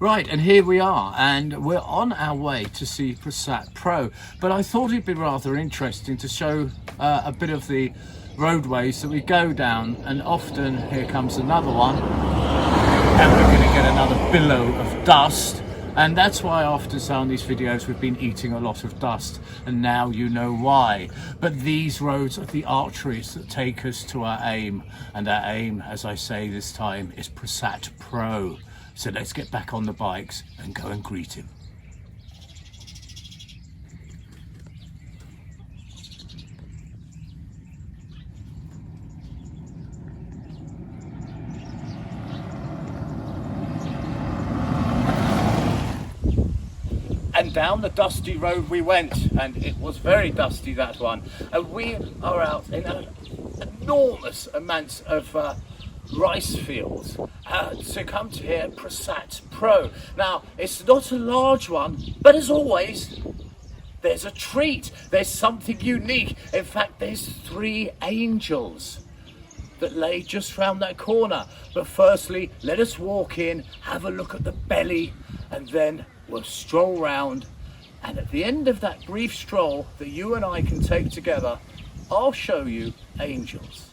Right, and here we are, and we're on our way to see Prasat Pro, but I thought it'd be rather interesting to show a bit of the roadways that we go down, and often here comes another one, and we're going to get another billow of dust, and that's why I often say on these videos we've been eating a lot of dust, and now you know why. But these roads are the arteries that take us to our aim, and our aim, as I say this time, is Prasat Pro. So let's get back on the bikes and go and greet him. And down the dusty road we went, and it was very dusty, that one. And we are out in an enormous amount of rice fields to come to here Prasat Pro. Now, it's not a large one, but as always, there's a treat. There's something unique. In fact, there's 3 angels that lay just round that corner. But firstly, let us walk in, have a look at the belly, and then we'll stroll round. And at the end of that brief stroll that you and I can take together, I'll show you angels.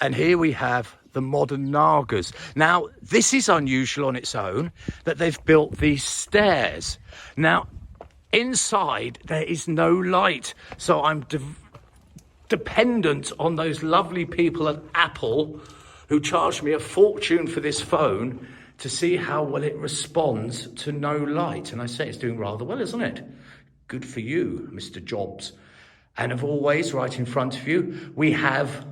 And here we have the modern Nagas. Now, this is unusual on its own, that they've built these stairs. Now, inside there is no light, so I'm dependent on those lovely people at Apple who charged me a fortune for this phone to see how well it responds to no light. And I say it's doing rather well, isn't it? Good for you, Mr. Jobs. And as always, right in front of you, we have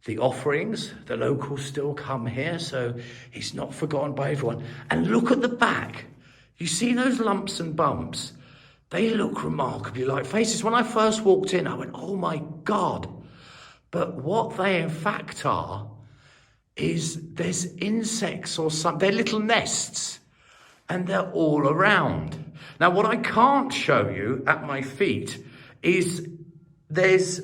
the offerings. The locals still come here, so he's not forgotten by everyone. And look at the back. You see those lumps and bumps? They look remarkably like faces. When I first walked in, I went, oh my God. But what they in fact are is there's insects or something. They're little nests, and they're all around. Now, what I can't show you at my feet is there's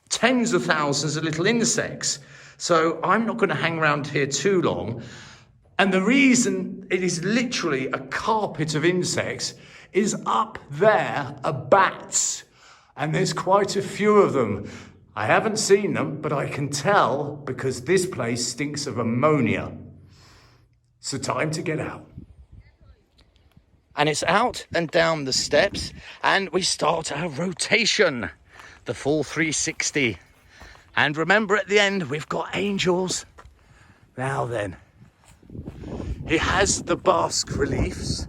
tens of thousands of little insects. So I'm not going to hang around here too long. And the reason it is literally a carpet of insects is up there are bats. And there's quite a few of them. I haven't seen them, but I can tell because this place stinks of ammonia. So time to get out. And it's out and down the steps, and we start our rotation. The full 360. And remember, at the end we've got angels. Now then, he has the Basque reliefs,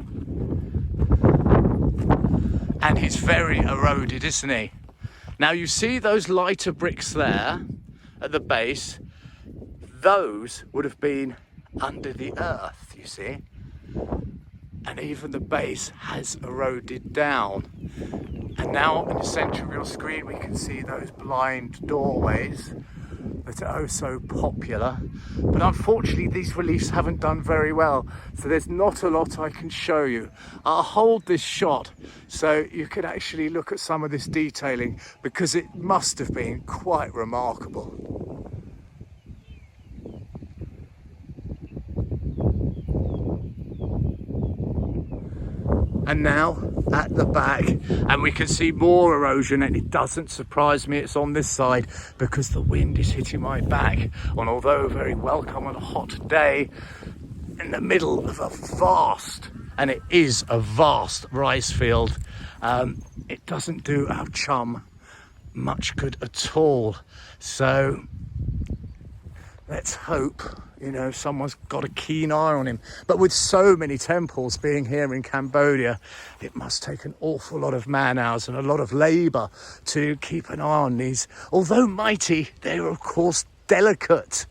and he's very eroded, isn't he? Now you see those lighter bricks there at the base, those would have been under the earth, you see, and even the base has eroded down. And now in the centre of your screen we can see those blind doorways that are oh so popular. But unfortunately these reliefs haven't done very well, so there's not a lot I can show you. I'll hold this shot so you can actually look at some of this detailing, because it must have been quite remarkable. And now at the back, and we can see more erosion, and it doesn't surprise me it's on this side because the wind is hitting my back on, although very welcome on a hot day in the middle of a vast, and it is a vast rice field. It doesn't do our chum much good at all, so let's hope, you know, someone's got a keen eye on him. But with so many temples being here in Cambodia, it must take an awful lot of man hours and a lot of labour to keep an eye on these. Although mighty, they are of course delicate.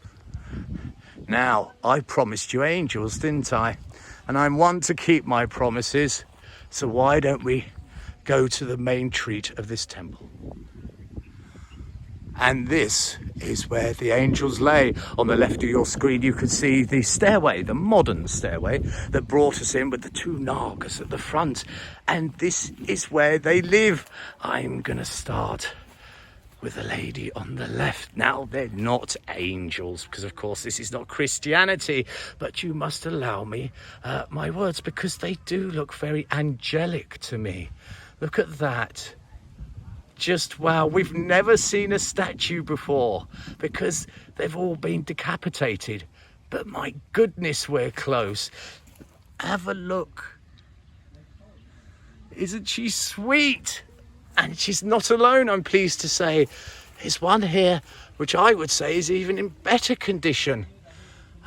Now, I promised you angels, didn't I? And I'm one to keep my promises. So why don't we go to the main treat of this temple? And this is where the angels lay. On the left of your screen, you can see the stairway, the modern stairway that brought us in with the 2 Nagas at the front. And this is where they live. I'm going to start with a lady on the left. Now, they're not angels, because of course this is not Christianity, but you must allow me my words, because they do look very angelic to me. Look at that. Just wow, we've never seen a statue before because they've all been decapitated. But my goodness, we're close. Have a look. Isn't she sweet? And she's not alone, I'm pleased to say. There's one here which I would say is even in better condition.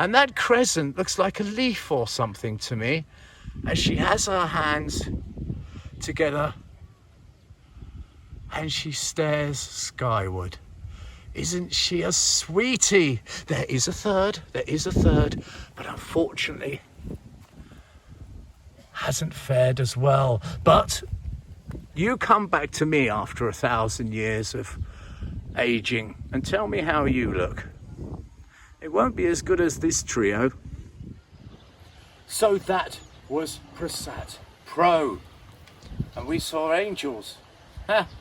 And that crescent looks like a leaf or something to me, as she has her hands together and she stares skyward. Isn't she a sweetie? There is a third, but unfortunately hasn't fared as well. But you come back to me after 1,000 years of aging and tell me how you look. It won't be as good as this trio. So that was Prasat Pro, and we saw angels.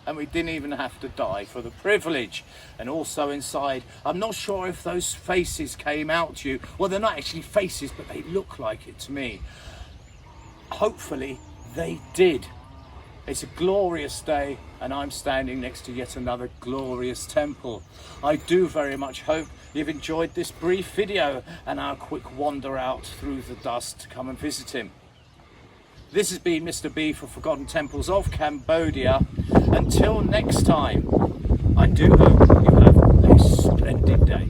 And we didn't even have to die for the privilege. And also inside, I'm not sure if those faces came out to you. Well, they're not actually faces, but they look like it to me. Hopefully they did. It's a glorious day, and I'm standing next to yet another glorious temple. I do very much hope you've enjoyed this brief video and our quick wander out through the dust to come and visit him. This has been Mr. B for Forgotten Temples of Cambodia. Until next time, I do hope you have a splendid day.